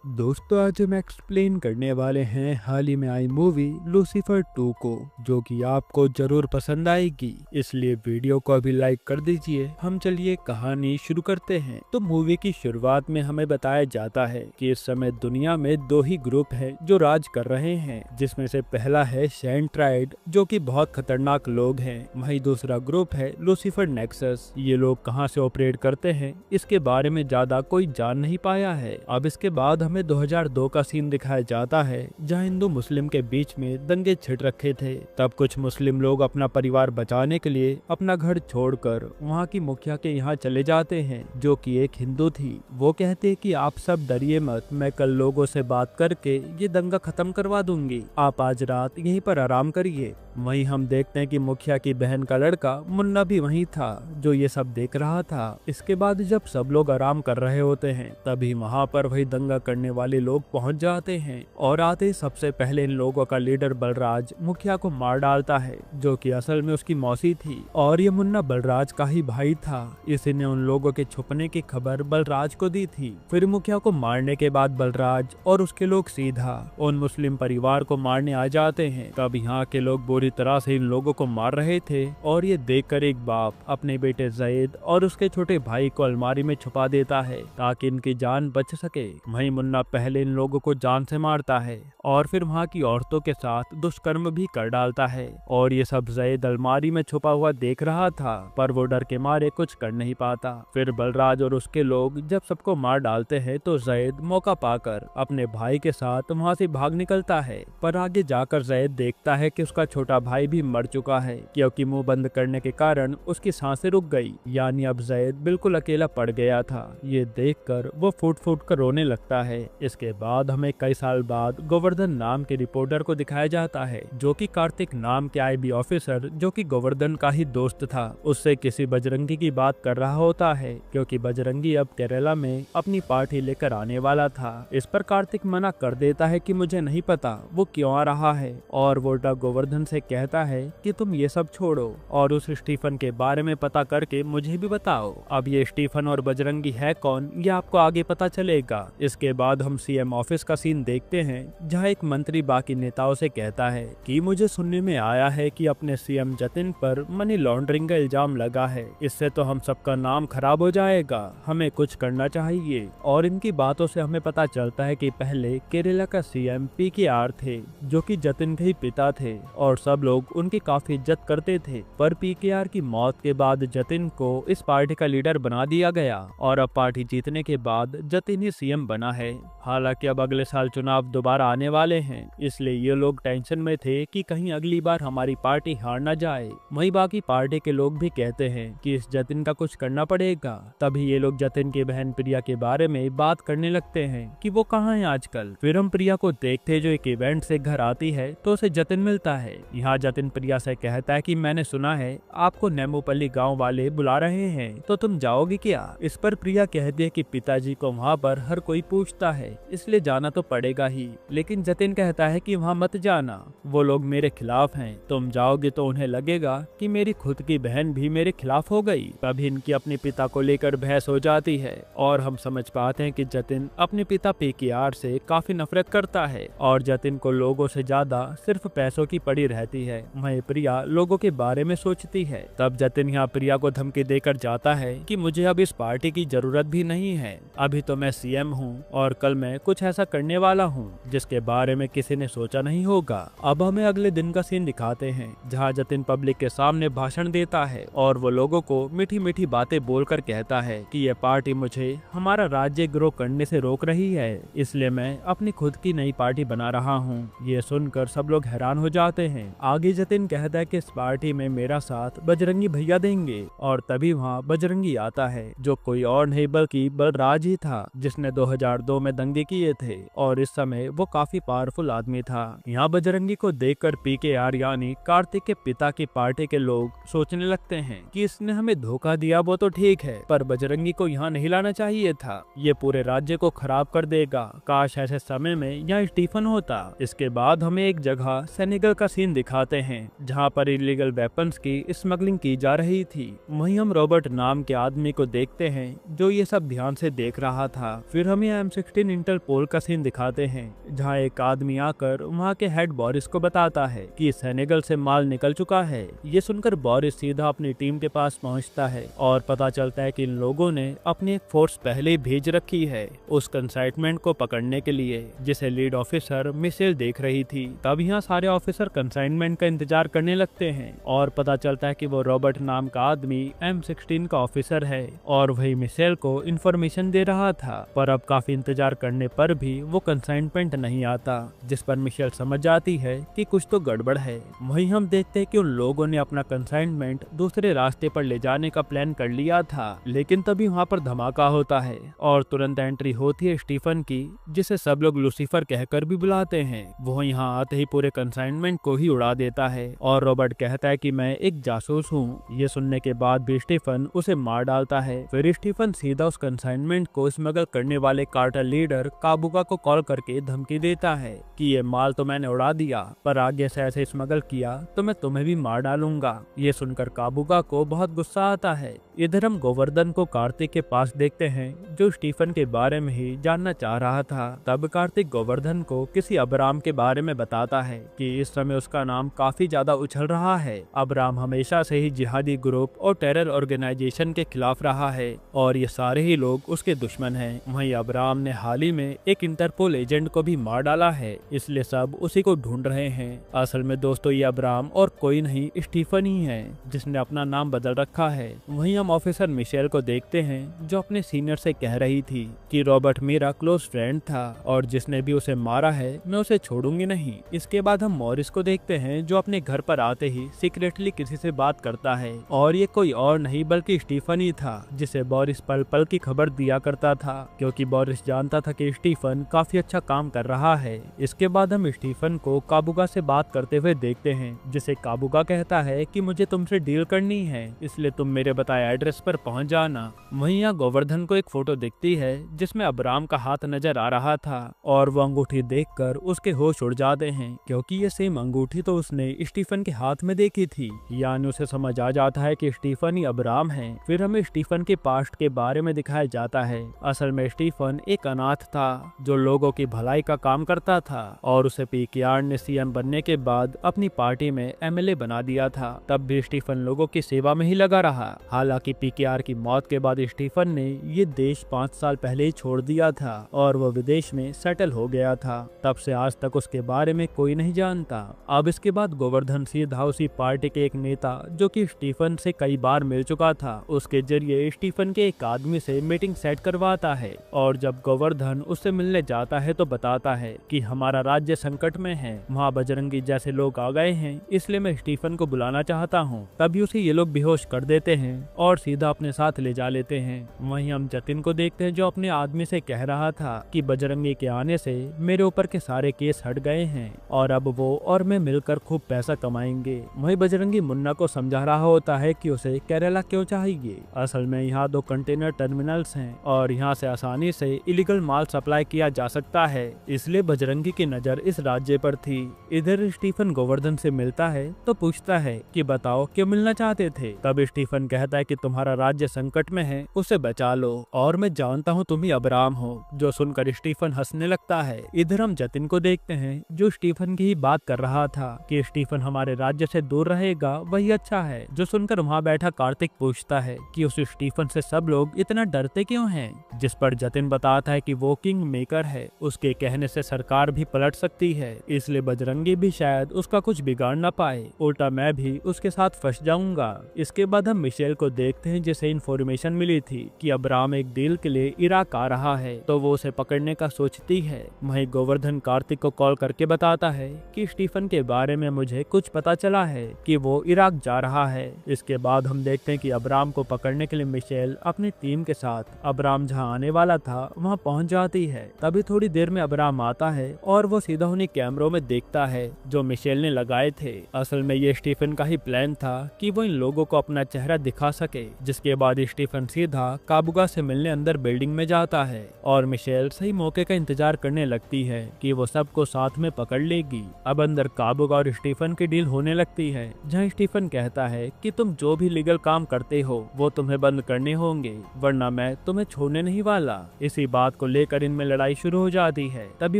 दोस्तों, आज हम एक्सप्लेन करने वाले हैं हाल ही में आई मूवी लूसीफर 2 को, जो कि आपको जरूर पसंद आएगी। इसलिए वीडियो को अभी लाइक कर दीजिए। हम चलिए कहानी शुरू करते हैं। तो मूवी की शुरुआत में हमें बताया जाता है कि इस समय दुनिया में दो ही ग्रुप हैं जो राज कर रहे हैं, जिसमें से पहला है सेंट्राइड, जो कि बहुत खतरनाक लोग हैं। वहीं दूसरा ग्रुप है लूसीफर नेक्सस। ये लोग कहां से ऑपरेट करते हैं इसके बारे में ज्यादा कोई जान नहीं पाया है। अब इसके बाद हमें 2002 का सीन दिखाया जाता है, जहां हिंदू मुस्लिम के बीच में दंगे छिड़ रखे थे। तब कुछ मुस्लिम लोग अपना परिवार बचाने के लिए अपना घर छोड़कर वहां की मुखिया के यहाँ चले जाते हैं, जो कि एक हिंदू थी। वो कहते हैं कि आप सब डरिए मत, मैं कल लोगों से बात करके ये दंगा खत्म करवा दूंगी, आप आज रात यहीं पर आराम करिए। वहीं हम देखते हैं कि मुखिया की बहन का लड़का मुन्ना भी वहीं था, जो ये सब देख रहा था। इसके बाद जब सब लोग आराम कर रहे होते हैं, तभी वहाँ पर वही दंगा करने वाले लोग पहुंच जाते हैं और आते सबसे पहले इन लोगों का लीडर बलराज मुखिया को मार डालता है, जो कि असल में उसकी मौसी थी और ये मुन्ना बलराज का ही भाई था। इसी ने उन लोगों के छुपने की खबर बलराज को दी थी। फिर मुखिया को मारने के बाद बलराज और उसके लोग सीधा उन मुस्लिम परिवार को मारने आ जाते हैं। तब यहाँ के लोग बुरी तरह से इन लोगों को मार रहे थे और ये देखकर एक बाप अपने बेटे जैद और उसके छोटे भाई को अलमारी में छुपा देता है ताकि इनकी जान बच सके। वहीं मुन्ना पहले इन लोगों को जान से मारता है और फिर वहाँ की औरतों के साथ दुष्कर्म भी कर डालता है और ये सब जैद अलमारी में छुपा हुआ देख रहा था, पर वो डर के मारे कुछ कर नहीं पाता। फिर बलराज और उसके लोग जब सबको मार डालते हैं तो जैद मौका पाकर अपने भाई के साथ वहाँ से भाग निकलता है, पर आगे जाकर जैद देखता है कि उसका छोटा भाई भी मर चुका है, क्योंकि मुंह बंद करने के कारण उसकी सांसें रुक गई। यानी अब जैद बिल्कुल अकेला पड़ गया था। ये देखकर वो फूट फूट कर रोने लगता है। इसके बाद हमें कई साल बाद गोवर्धन नाम के रिपोर्टर को दिखाया जाता है, जो कि कार्तिक नाम के आईबी ऑफिसर, जो कि गोवर्धन का ही दोस्त था, उससे किसी बजरंगी की बात कर रहा होता है, क्योंकि बजरंगी अब केरला में अपनी पार्टी लेकर आने वाला था। इस पर कार्तिक मना कर देता है कि मुझे नहीं पता वो क्यों आ रहा है, और वो गोवर्धन से कहता है कि तुम ये सब छोड़ो और उस स्टीफन के बारे में पता करके मुझे भी बताओ। अब ये स्टीफन और बजरंगी है कौन, ये आपको आगे पता चलेगा। इसके बाद हम सीएम ऑफिस का सीन देखते हैं, जहां एक मंत्री बाकी नेताओं से कहता है कि मुझे सुनने में आया है कि अपने सीएम जतिन पर मनी लॉन्ड्रिंग का इल्जाम लगा है, इससे तो हम सबका नाम खराब हो जाएगा, हमें कुछ करना चाहिए। और इनकी बातों से हमें पता चलता है कि पहले केरला का सीएम पीकेआर थे, जो कि जतिन के ही पिता थे और सब लोग उनकी काफी इज्जत करते थे। पर पीकेआर की मौत के बाद जतिन को इस पार्टी का लीडर बना दिया गया और अब पार्टी जीतने के बाद जतिन ही सीएम बना है। हालांकि अब अगले साल चुनाव दोबारा आने वाले हैं, इसलिए ये लोग टेंशन में थे कि कहीं अगली बार हमारी पार्टी हार ना जाए। वहीं बाकी पार्टी के लोग भी कहते हैं कि इस जतिन का कुछ करना पड़ेगा। तभी ये लोग जतिन की बहन प्रिया के बारे में बात करने लगते हैं कि वो कहाँ है आजकल। फिर हम प्रिया को देखते जो एक इवेंट से घर आती है तो उसे जतिन मिलता है। यहाँ जतिन प्रिया से कहता है कि मैंने सुना है आपको नेमोपल्ली गांव वाले बुला रहे हैं, तो तुम जाओगी क्या। इस पर प्रिया कहती है कि पिताजी को वहाँ पर हर कोई पूछता है, इसलिए जाना तो पड़ेगा ही। लेकिन जतिन कहता है कि वहाँ मत जाना, वो लोग मेरे खिलाफ हैं, तुम जाओगे तो उन्हें लगेगा कि मेरी खुद की बहन भी मेरे खिलाफ हो गई। तभी इनकी अपने पिता को लेकर बहस हो जाती है और हम समझ पाते हैं कि जतिन अपने पिता पीकेआर से काफी नफरत करता है और जतिन को लोगों से ज्यादा सिर्फ पैसों की पड़ी रहती है। वहीं प्रिया लोगों के बारे में सोचती है। तब जतिन यहाँ प्रिया को धमकी देकर जाता है कि मुझे अब इस पार्टी की जरूरत भी नहीं है, अभी तो मैं सीएम हूँ और कल मैं कुछ ऐसा करने वाला हूँ जिसके बारे में किसी ने सोचा नहीं होगा। अब हमें अगले दिन का सीन दिखाते हैं, जहाँ जतिन पब्लिक के सामने भाषण देता है और वो लोगों को मीठी मीठी बातें बोलकर कहता है कि ये पार्टी मुझे हमारा राज्य ग्रो करने से रोक रही है, इसलिए मैं अपनी खुद की नई पार्टी बना रहा हूँ। ये सुनकर सब लोग हैरान हो जाते हैं। आगे जतिन कहता है कि इस पार्टी में मेरा साथ बजरंगी भैया देंगे और तभी वहाँ बजरंगी आता है, जो कोई और नहीं बल्कि बलराज ही था, जिसने 2002 में दंगे किए थे और इस समय वो काफी पावरफुल आदमी था। यहाँ बजरंगी को देखकर पीकेआर यानी कार्तिक के पिता की पार्टी के लोग सोचने लगते हैं कि इसने हमें धोखा दिया वो तो ठीक है, पर बजरंगी को यहाँ नहीं लाना चाहिए था, ये पूरे राज्य को खराब कर देगा। काश ऐसे समय में यहाँ स्टीफन होता। इसके बाद हमें एक जगह सेनेगल का सीन दिखाते हैं जहाँ पर इलीगल वेपन्स की स्मगलिंग की जा रही थी। वहीं हम रॉबर्ट नाम के आदमी को देखते हैं जो ये सब ध्यान से देख रहा था। फिर हमें M16 इंटरपोल का सीन दिखाते हैं जहाँ एक आदमी आकर वहाँ के हेड बोरिस को बताता है कि सेनेगल से माल निकल चुका है। ये सुनकर बोरिस सीधा अपनी टीम के पास पहुँचता है और पता चलता है कि इन लोगों ने अपनी एक फोर्स पहले ही भेज रखी है उस कंसाइनमेंट को पकड़ने के लिए जिसे लीड ऑफिसर मिशेल देख रही थी। तब यहाँ सारे ऑफिसर कंसाइनमेंट का इंतजार करने लगते हैं और पता चलता है कि वो रॉबर्ट नाम का आदमी M16 का ऑफिसर है और वही मिशेल को इन्फॉर्मेशन दे रहा था। पर अब काफी इंतजार करने पर भी वो कंसाइनमेंट नहीं आता, जिस पर मिशेल समझ जाती है कि कुछ तो गड़बड़ है। वहीं हम देखते हैं कि उन लोगों ने अपना कंसाइनमेंट दूसरे रास्ते पर ले जाने का प्लान कर लिया था, लेकिन तभी वहाँ पर धमाका होता है और तुरंत एंट्री होती है स्टीफन की, जिसे सब लोग लूसीफर कहकर भी बुलाते हैं। वो यहाँ आते ही पूरे कंसाइनमेंट को ही उड़ा देता है और रॉबर्ट कहता है कि मैं एक जासूस हूँ। ये सुनने के बाद भी स्टीफन उसे मार डालता है। फिर स्टीफन सीधा उस कंसाइनमेंट को स्मगल करने वाले कार्टर लीडर काबुगा को कॉल करके धमकी देता है कि ये माल तो मैंने उड़ा दिया, पर आगे से ऐसे स्मगल किया तो मैं तुम्हें भी मार डालूंगा। ये सुनकर काबुगा को बहुत गुस्सा आता है। इधर हम गोवर्धन को कार्तिक के पास देखते हैं जो स्टीफन के बारे में ही जानना चाह रहा था। तब कार्तिक गोवर्धन को किसी अब्राम के बारे में बताता है कि इस समय उसका नाम काफी ज्यादा उछल रहा है। अब्राम हमेशा से ही जिहादी ग्रुप और टेरर ऑर्गेनाइजेशन के खिलाफ रहा है और ये सारे ही लोग उसके दुश्मन हैं। वहीं अब्राम ने हाल ही में एक इंटरपोल एजेंट को भी मार डाला है, इसलिए सब उसी को ढूंढ रहे हैं। असल में दोस्तों ये अब्राम और कोई नहीं स्टीफन ही है जिसने अपना नाम बदल रखा है। वहीं हम ऑफिसर मिशेल को देखते हैं जो अपने सीनियर से कह रही थी कि रॉबर्ट मेरा क्लोज फ्रेंड था और जिसने भी उसे मारा है मैं उसे छोड़ूंगी नहीं। इसके बाद हम मॉरिस को देखते हैं जो अपने घर पर आते ही सीक्रेटली किसी से बात करता है और ये कोई और नहीं बल्कि स्टीफन ही था जिसे बोरिस पल पल की खबर दिया करता था, क्योंकि बोरिस जानता था कि स्टीफन काफी अच्छा काम कर रहा है। इसके बाद हम स्टीफन को काबुगा से बात करते हुए देखते हैं जिसे काबुगा कहता है कि मुझे तुमसे डील करनी है, इसलिए तुम मेरे बताए एड्रेस पर पहुंच जाना। वहीं यहाँ गोवर्धन को एक फोटो दिखती है जिसमें अब्राम का हाथ नजर आ रहा था और वो अंगूठी देखकर उसके होश उड़ जाते हैं, क्योंकि ये सेम अंगूठी तो उसने स्टीफन के हाथ में देखी थी। यानी उसे समझ आ जाता है कि स्टीफन ही अब्राम है। फिर हमें स्टीफन के पास्ट के बारे में दिखाया जाता है। असल में स्टीफन एक अनाथ था जो लोगों की भलाई का काम करता था और उसे पीकेआर ने सीएम बनने के बाद अपनी पार्टी में एमएलए बना दिया था। तब भी स्टीफन लोगों की सेवा में ही लगा रहा। हालांकि पीकेआर की मौत के बाद स्टीफन ने ये देश 5 साल पहले ही छोड़ दिया था और वो विदेश में सेटल हो गया था। तब से आज तक उसके बारे में कोई नहीं जानता। अब इसके बाद गोवर्धन सीधा उसी पार्टी के एक नेता जो कि स्टीफन से कई बार मिल चुका था उसके जरिए स्टीफन के एक आदमी से मीटिंग सेट करवाता है और जब गोवर्धन उससे मिलने जाता है तो बताता है कि हमारा राज्य संकट में है, वहाँ बजरंगी जैसे लोग आ गए हैं, इसलिए मैं स्टीफन को बुलाना चाहता हूँ। तभी उसे ये लोग बेहोश कर देते हैं और सीधा अपने साथ ले जा लेते हैं। वहीं हम जतिन को देखते हैं जो अपने आदमी से कह रहा था कि बजरंगी के आने से मेरे ऊपर के सारे केस हट गए हैं और अब वो और मैं मिलकर खूब पैसा कमाएंगे। वहीं बजरंगी मुन्ना को समझा रहा होता है कि उसे केरला क्यों चाहिए। असल में यहाँ 2 कंटेनर टर्मिनल्स हैं और यहाँ से आसानी से इलीगल माल सप्लाई किया जा सकता है, इसलिए बजरंगी की नजर इस राज्य पर थी। इधर स्टीफन गोवर्धन से मिलता है तो पूछता है कि बताओ क्यों मिलना चाहते थे। तब स्टीफन कहता है कि तुम्हारा राज्य संकट में है, उसे बचा लो और मैं जानता हूँ तुम ही अब्राम हो। जो सुनकर स्टीफन हंसने लगता है। इधर हम जतिन को देखते हैं जो स्टीफन की ही बात कर रहा था कि स्टीफन हमारे राज्य से दूर रहेगा वही अच्छा है। जो सुनकर वहाँ बैठा कार्तिक पूछता है कि उस स्टीफन से सब लोग इतना डरते क्यों हैं, जिस पर जतिन बताता है कि वो किंग मेकर है, उसके कहने से सरकार भी पलट सकती है, इसलिए बजरंगी भी शायद उसका कुछ बिगाड़ ना पाए, उल्टा मैं भी उसके साथ फंस जाऊंगा। इसके बाद हम मिशेल को देखते हैं जिसे इन्फॉर्मेशन मिली थी कि अब्राम एक डील के लिए इराक आ रहा है, तो वो उसे पकड़ने का सोचती है। वहीं गोवर्धन कार्तिक को कॉल करके बताता है कि स्टीफन के बारे में मुझे कुछ पता चला है कि वो इराक जा रहा है। इसके बाद हम देखते हैं कि अब्राम को पकड़ने के लिए मिशेल अपनी टीम के साथ अब्राम जहां आने वाला था वहां पहुंच जाती है। तभी थोड़ी देर में अब्राम आता है और वो सीधा उन्हीं कैमरों में देखता है जो मिशेल ने लगाए थे। असल में ये स्टीफन का ही प्लान था कि वो इन लोगों को अपना चेहरा दिखा सके सके। जिसके बाद स्टीफन सीधा काबुगा से मिलने अंदर बिल्डिंग में जाता है और मिशेल सही मौके का इंतजार करने लगती है कि वो सबको साथ में पकड़ लेगी। अब अंदर काबुगा और स्टीफन की डील होने लगती है, जहाँ स्टीफन कहता है कि तुम जो भी लीगल काम करते हो वो तुम्हें बंद करने होंगे, वरना मैं तुम्हें छोड़ने नहीं वाला। इसी बात को लेकर इनमें लड़ाई शुरू हो जाती है। तभी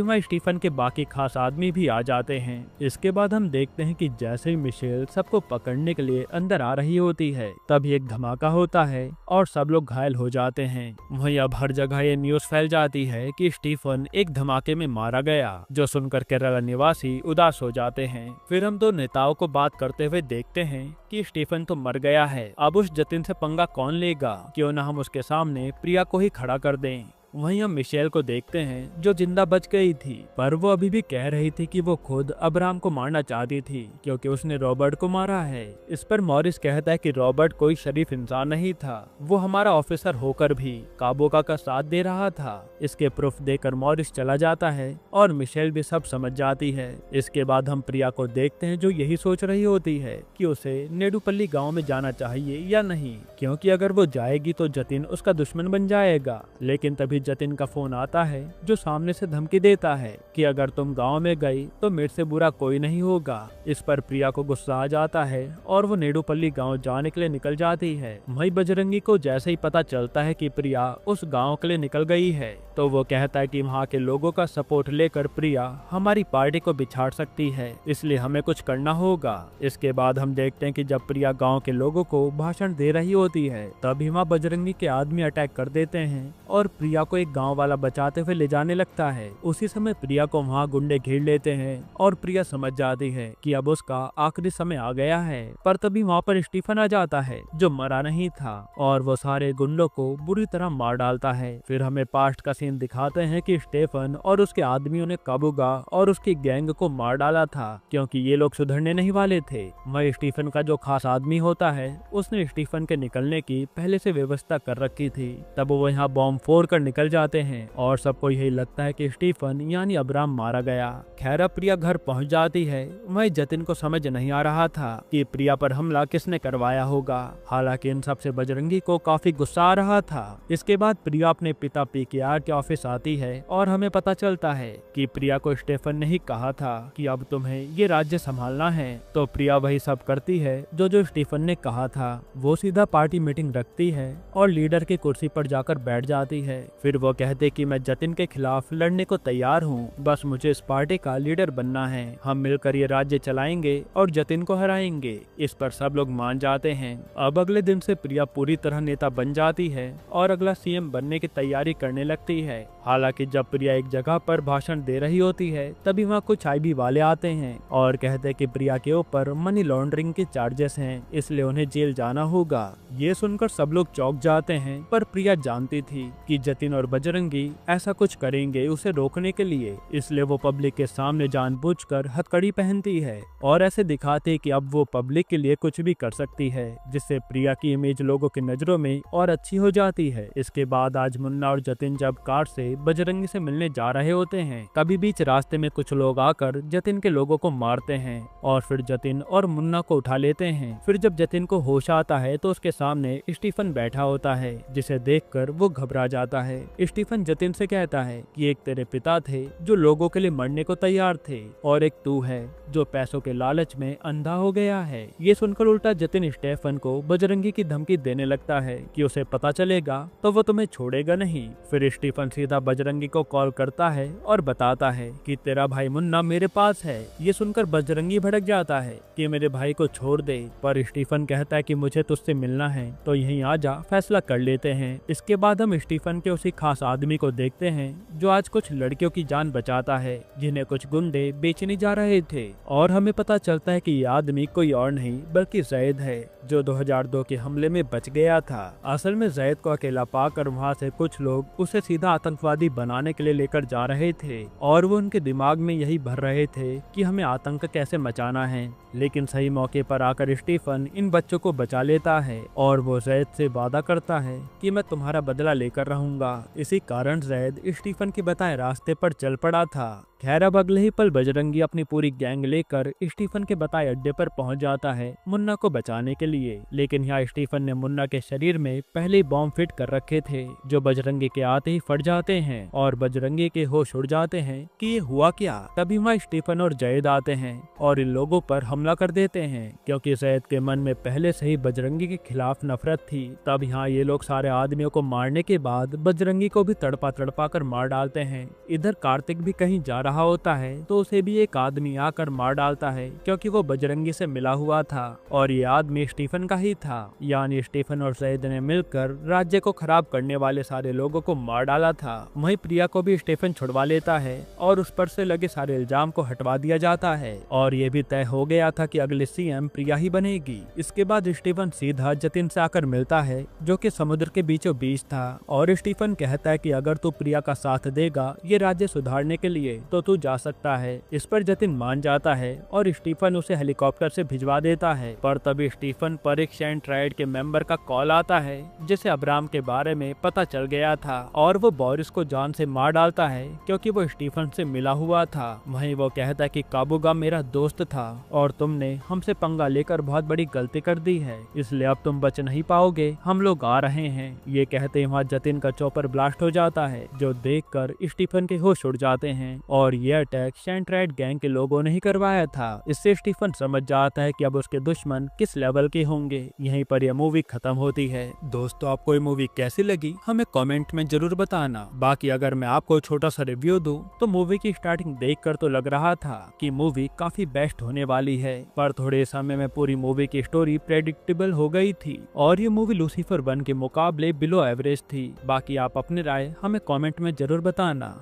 वहाँ स्टीफन के बाकी खास आदमी भी आ जाते हैं। इसके बाद हम देखते हैं कि जैसे ही मिशेल सबको पकड़ने के लिए अंदर आ रही होती है, तभी एक धमाका होता है और सब लोग घायल हो जाते हैं। वहीं अब हर जगह ये न्यूज फैल जाती है कि स्टीफन एक धमाके में मारा गया, जो सुनकर केरला निवासी उदास हो जाते हैं। फिर हम दो नेताओं को बात करते हुए देखते हैं कि स्टीफन तो मर गया है, अब उस जतिन से पंगा कौन लेगा, क्यों ना हम उसके सामने प्रिया को ही खड़ा कर दें। वहीं हम मिशेल को देखते हैं जो जिंदा बच गई थी, पर वो अभी भी कह रही थी कि वो खुद अब्राहम को मारना चाहती थी क्योंकि उसने रॉबर्ट को मारा है। इस पर मॉरिस कहता है कि रॉबर्ट कोई शरीफ इंसान नहीं था, वो हमारा ऑफिसर होकर भी काबुगा का साथ दे रहा था। इसके प्रूफ देकर मॉरिस चला जाता है और मिशेल भी सब समझ जाती है। इसके बाद हम प्रिया को देखते हैं जो यही सोच रही होती है कि उसे नेडुपल्ली गाँव में जाना चाहिए या नहीं, क्योंकि अगर वो जाएगी तो जतिन उसका दुश्मन बन जाएगा। लेकिन तभी जतिन का फोन आता है जो सामने से धमकी देता है कि अगर तुम गांव में गई तो मेरे से बुरा कोई नहीं होगा। इस पर प्रिया को गुस्सा आ जाता है और वो नेडुपल्ली गांव जाने के लिए निकल जाती है। वहीं बजरंगी को जैसे ही पता चलता है कि प्रिया उस गांव के लिए निकल गई है, तो वो कहता है कि वहाँ के लोगों का सपोर्ट लेकर प्रिया हमारी पार्टी को बिछाड़ सकती है, इसलिए हमें कुछ करना होगा। इसके बाद हम देखते हैं कि जब प्रिया गाँव के लोगों को भाषण दे रही होती है, तभी वहाँ बजरंगी के आदमी अटैक कर देते हैं और प्रिया को एक गांव वाला बचाते हुए ले जाने लगता है। उसी समय प्रिया को वहां गुंडे घेर लेते हैं और प्रिया समझ जाती है कि अब उसका आखिरी समय आ गया है। पर तभी वहां पर स्टीफन आ जाता है जो मरा नहीं था और वो सारे गुंडों को बुरी तरह मार डालता है। फिर हमें पास्ट का सीन दिखाते हैं कि स्टीफन और उसके आदमियों ने काबुगा और उसकी गैंग को मार डाला था, क्योंकि ये लोग सुधरने नहीं वाले थे। वह स्टीफन का जो खास आदमी होता है उसने स्टीफन के निकलने की पहले से व्यवस्था कर रखी थी। तब वो यहाँ बॉम्ब फोड़ कर निकल जाते हैं और सबको यही लगता है कि स्टीफन यानी अब्राहम मारा गया। खैर प्रिया घर पहुंच जाती है। वहीं जतिन को समझ नहीं आ रहा था कि प्रिया पर हमला किसने करवाया होगा। हालांकि इन सब से बजरंगी को काफी गुस्सा आ रहा था। इसके बाद प्रिया अपने पिता पीकेआर के ऑफिस आती है और हमें पता चलता है कि प्रिया को स्टीफन ने ही कहा था कि अब तुम्हें ये राज्य संभालना है। तो प्रिया वही सब करती है जो स्टीफन ने कहा था। वो सीधा पार्टी मीटिंग रखती है और लीडर की कुर्सी पर जाकर बैठ जाती है। फिर वो कहते कि मैं जतिन के खिलाफ लड़ने को तैयार हूँ, बस मुझे इस पार्टी का लीडर बनना है। हम मिलकर ये राज्य चलाएंगे और जतिन को हराएंगे। इस पर सब लोग मान जाते हैं। अब अगले दिन से प्रिया पूरी तरह नेता बन जाती है और अगला सीएम बनने की तैयारी करने लगती है। हालांकि जब प्रिया एक जगह पर भाषण दे रही होती है, तभी वहाँ कुछ आईबी वाले आते हैं और कहते कि प्रिया के ऊपर मनी लॉन्ड्रिंग के चार्जेस हैं, इसलिए उन्हें जेल जाना होगा। ये सुनकर सब लोग चौंक जाते हैं, पर प्रिया जानती थी कि जतिन और बजरंगी ऐसा कुछ करेंगे उसे रोकने के लिए, इसलिए वो पब्लिक के सामने जानबूझकर हथकड़ी पहनती है और ऐसे दिखाते कि अब वो पब्लिक के लिए कुछ भी कर सकती है, जिससे प्रिया की इमेज लोगों की नजरों में और अच्छी हो जाती है। इसके बाद आज मुन्ना और जतिन जब कार से बजरंगी से मिलने जा रहे होते हैं, कभी बीच रास्ते में कुछ लोग आकर जतिन के लोगों को मारते हैं और फिर जतिन और मुन्ना को उठा लेते हैं। फिर जब जतिन को होश आता है तो उसके सामने स्टीफन बैठा होता है, जिसे देखकर वो घबरा जाता है। स्टीफन जतिन से कहता है कि एक तेरे पिता थे जो लोगों के लिए मरने को तैयार थे और एक तू है जो पैसों के लालच में अंधा हो गया है। ये सुनकर उल्टा जतिन स्टीफन को बजरंगी की धमकी देने लगता है कि उसे पता चलेगा तो वो तुम्हें छोड़ेगा नहीं। फिर स्टीफन सीधा बजरंगी को कॉल करता है और बताता है कि तेरा भाई मुन्ना मेरे पास है। ये सुनकर बजरंगी भड़क जाता है कि मेरे भाई को छोड़ दे, पर स्टीफन कहता है कि मुझे तुझसे मिलना है तो यहीं आजा, फैसला कर लेते हैं। इसके बाद हम स्टीफन के उसी खास आदमी को देखते हैं जो आज कुछ लड़कियों की जान बचाता है जिन्हें कुछ गुंडे बेचने जा रहे थे, और हमें पता चलता है कि ये आदमी कोई और नहीं बल्कि जैद है जो 2002 के हमले में बच गया था। असल में जैद को अकेला पाकर वहाँ से कुछ लोग उसे सीधा आतंकवादी बनाने के लिए लेकर जा रहे थे और वो उनके दिमाग में यही भर रहे थे कि हमें आतंक कैसे मचाना है। लेकिन सही मौके पर आकर स्टीफन इन बच्चों को बचा लेता है और वो जैद से वादा करता है कि मैं तुम्हारा बदला लेकर रहूंगा। इसी कारण जैद स्टीफन के बताए रास्ते पर चल पड़ा था। खैर अब अगले ही पल बजरंगी अपनी पूरी गैंग लेकर स्टीफन के बताए अड्डे पर पहुंच जाता है मुन्ना को बचाने के लिए। लेकिन यहाँ स्टीफन ने मुन्ना के शरीर में पहले ही बॉम्ब फिट कर रखे थे जो बजरंगी के आते ही फट जाते हैं और बजरंगी के होश उड़ जाते हैं कि ये हुआ क्या। तभी वहाँ स्टीफन और जैद आते हैं और इन लोगों पर हमला कर देते हैं क्योंकि जैद के मन में पहले से ही बजरंगी के खिलाफ नफरत थी। तब यहाँ ये लोग सारे आदमियों को मारने के बाद बजरंगी को भी तड़पा तड़पा कर मार डालते हैं। इधर कार्तिक भी कहीं जा रहा होता है तो उसे भी एक आदमी आकर मार डालता है क्योंकि वो बजरंगी से मिला हुआ था और ये आदमी स्टीफन का ही था। यानी स्टीफन और जैद ने मिलकर राज्य को खराब करने वाले सारे लोगों को मार डाला था। वहीं प्रिया को भी स्टीफन छुड़वा लेता है और उस पर से लगे सारे इल्जाम को हटवा दिया जाता है और ये भी तय हो गया था कि अगले सीएम प्रिया ही बनेगी। इसके बाद स्टीफन सीधा जतिन से आकर मिलता है जो कि समुद्र के बीचों बीच था और स्टीफन कहता है कि अगर तू प्रिया का साथ देगा ये राज्य सुधारने के लिए तो तू जा सकता है। इस पर जतिन मान जाता है और स्टीफन उसे हेलीकॉप्टर से भिजवा देता है। पर तभी स्टीफन पर एक सेंट्राइड के मेंबर का कॉल आता है जिसे अब्राम के बारे में पता चल गया था और वो बोरिस को जान से मार डालता है क्योंकि वो स्टीफन से मिला हुआ था। वहीं वो कहता है कि काबूगा मेरा दोस्त था और तुमने हमसे पंगा लेकर बहुत बड़ी गलती कर दी है इसलिए अब तुम बच नहीं पाओगे, हम लोग आ रहे हैं। ये कहते वहाँ जतिन का चॉपर ब्लास्ट हो जाता है जो देखकर स्टीफन के होश उड़ जाते हैं और ये अटैक सेंट्राइड गैंग के लोगों ने ही करवाया था। इससे स्टीफन समझ जाता है कि अब उसके दुश्मन किस लेवल के होंगे। यहीं पर यह मूवी खत्म होती है। दोस्तों आपको ये मूवी कैसी लगी हमें कमेंट में जरूर बताना। बाकी अगर मैं आपको छोटा सा रिव्यू दूं तो मूवी की स्टार्टिंग देखकर तो लग रहा था कि मूवी काफी बेस्ट होने वाली है पर थोड़े समय में पूरी मूवी की स्टोरी प्रेडिक्टेबल हो गई थी और ये मूवी लूसीफर 1 के मुकाबले बिलो एवरेज थी। बाकी आप अपनी राय हमें कमेंट में जरूर बताना।